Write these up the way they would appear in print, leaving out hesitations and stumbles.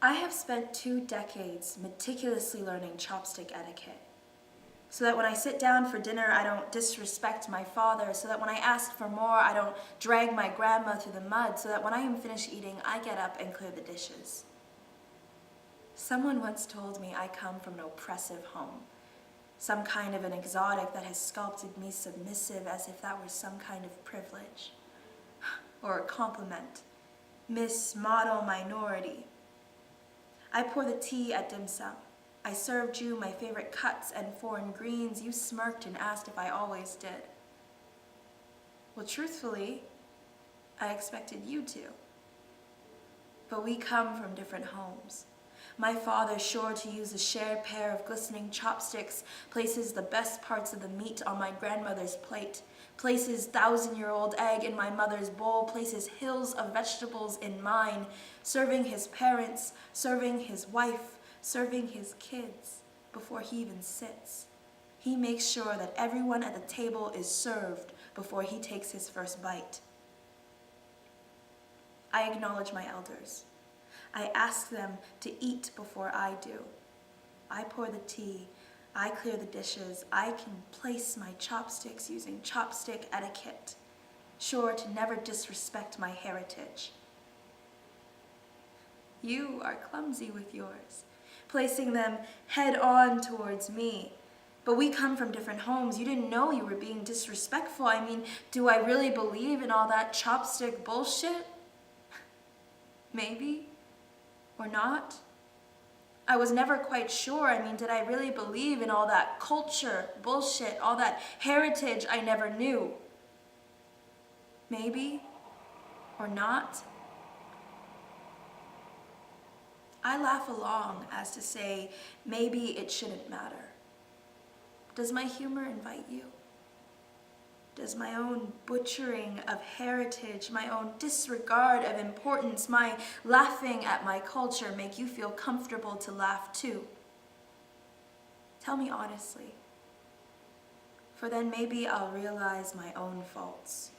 I have spent 2 decades meticulously learning chopstick etiquette, so that when I sit down for dinner, I don't disrespect my father, so that when I ask for more, I don't drag my grandma through the mud, so that when I am finished eating, I get up and clear the dishes. Someone once told me I come from an oppressive home, some kind of an exotic that has sculpted me submissive as if that were some kind of privilege, or a compliment. Miss Model Minority. I pour the tea at dim sum. I served you my favorite cuts and foreign greens. You smirked and asked if I always did. Well, truthfully, I expected you to. But we come from different homes. My father, sure to use a shared pair of glistening chopsticks, places the best parts of the meat on my grandmother's plate, places 1,000-year-old egg in my mother's bowl, places hills of vegetables in mine, serving his parents, serving his wife, serving his kids before he even sits. He makes sure that everyone at the table is served before he takes his first bite. I acknowledge my elders. I ask them to eat before I do. I pour the tea. I clear the dishes. I can place my chopsticks using chopstick etiquette, sure to never disrespect my heritage. You are clumsy with yours, placing them head-on towards me. But we come from different homes. You didn't know you were being disrespectful. I mean, do I really believe in all that chopstick bullshit? Maybe. Or not? I was never quite sure. I mean, did I really believe in all that culture, bullshit, all that heritage I never knew? Maybe. Or not? I laugh along as to say, maybe it shouldn't matter. Does my humor invite you? Does my own butchering of heritage, my own disregard of importance, my laughing at my culture make you feel comfortable to laugh too? Tell me honestly, for then maybe I'll realize my own faults.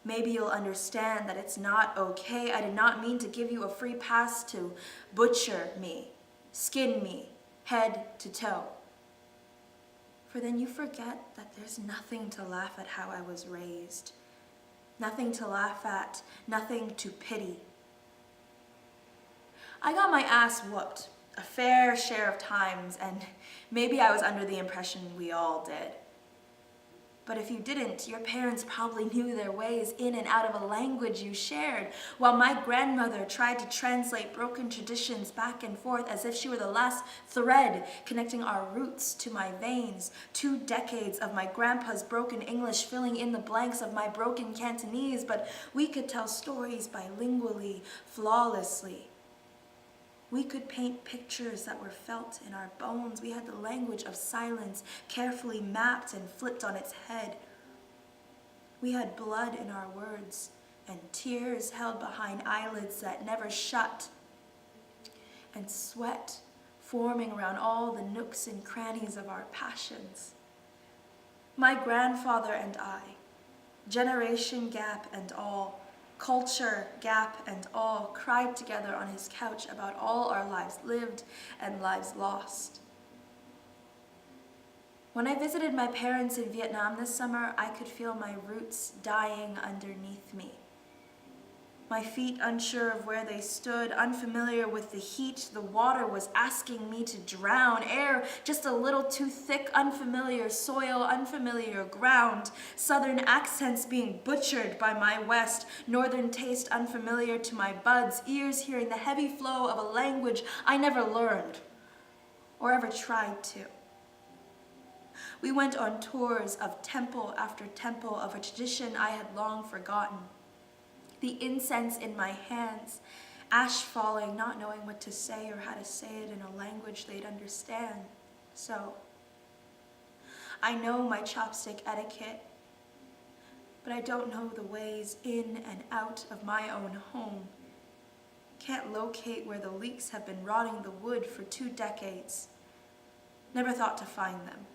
Maybe you'll understand that it's not okay. I did not mean to give you a free pass to butcher me, skin me, head to toe. For then you forget that there's nothing to laugh at how I was raised. Nothing to laugh at, nothing to pity. I got my ass whooped a fair share of times, and maybe I was under the impression we all did. But if you didn't, your parents probably knew their ways in and out of a language you shared, while my grandmother tried to translate broken traditions back and forth as if she were the last thread connecting our roots to my veins. 2 decades of my grandpa's broken English filling in the blanks of my broken Cantonese, but we could tell stories bilingually, flawlessly. We could paint pictures that were felt in our bones. We had the language of silence carefully mapped and flipped on its head. We had blood in our words and tears held behind eyelids that never shut, and sweat forming around all the nooks and crannies of our passions. My grandfather and I, generation gap and all, culture, gap, and all, cried together on his couch about all our lives lived and lives lost. When I visited my parents in Vietnam this summer, I could feel my roots dying underneath me. My feet unsure of where they stood, unfamiliar with the heat. The water was asking me to drown. Air just a little too thick, unfamiliar soil, unfamiliar ground. Southern accents being butchered by my west. Northern taste unfamiliar to my buds. Ears hearing the heavy flow of a language I never learned or ever tried to. We went on tours of temple after temple of a tradition I had long forgotten. The incense in my hands, ash falling, not knowing what to say or how to say it in a language they'd understand. So, I know my chopstick etiquette, but I don't know the ways in and out of my own home. Can't locate where the leaks have been rotting the wood for 2 decades. Never thought to find them.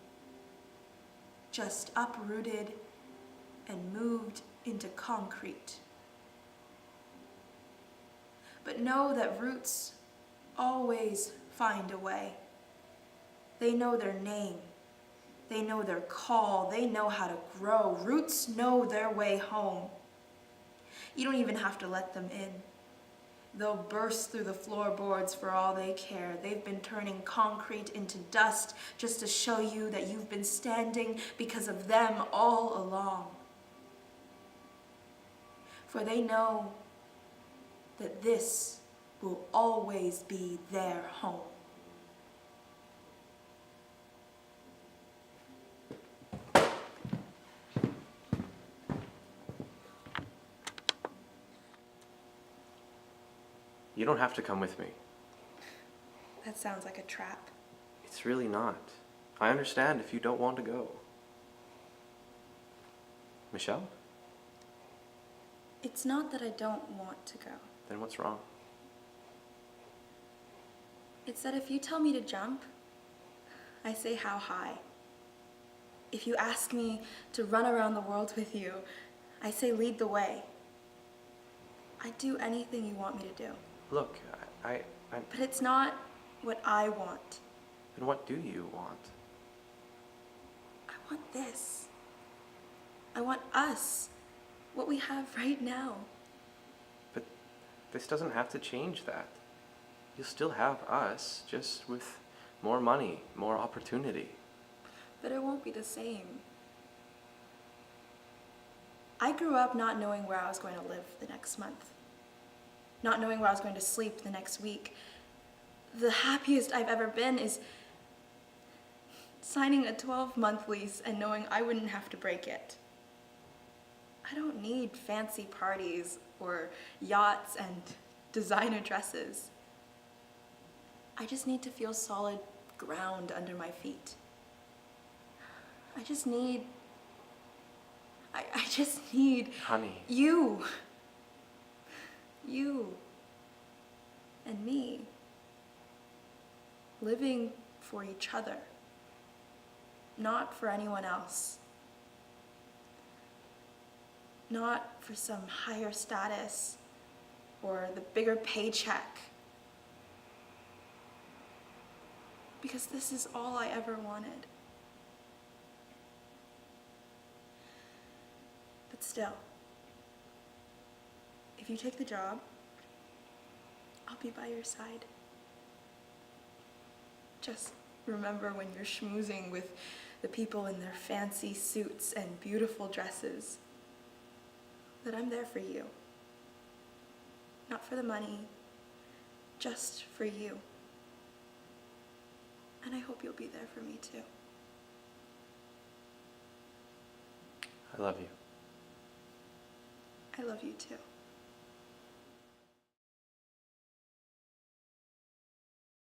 Just uprooted and moved into concrete. But know that roots always find a way. They know their name. They know their call. They know how to grow. Roots know their way home. You don't even have to let them in. They'll burst through the floorboards for all they care. They've been turning concrete into dust just to show you that you've been standing because of them all along. For they know that this will always be their home. You don't have to come with me. That sounds like a trap. It's really not. I understand if you don't want to go. Michelle? It's not that I don't want to go. Then what's wrong? It's that if you tell me to jump, I say how high. If you ask me to run around the world with you, I say lead the way. I'd do anything you want me to do. Look, But it's not what I want. Then what do you want? I want this. I want us. What we have right now. But this doesn't have to change that. You'll still have us, just with more money, more opportunity. But it won't be the same. I grew up not knowing where I was going to live the next month. Not knowing where I was going to sleep the next week. The happiest I've ever been is signing a 12-month lease and knowing I wouldn't have to break it. I don't need fancy parties or yachts and designer dresses. I just need to feel solid ground under my feet. I just need Honey. You and me living for each other, not for anyone else. Not for some higher status or the bigger paycheck. Because this is all I ever wanted. But still, if you take the job, I'll be by your side. Just remember when you're schmoozing with the people in their fancy suits and beautiful dresses, that I'm there for you. Not for the money, just for you. And I hope you'll be there for me too. I love you. I love you too.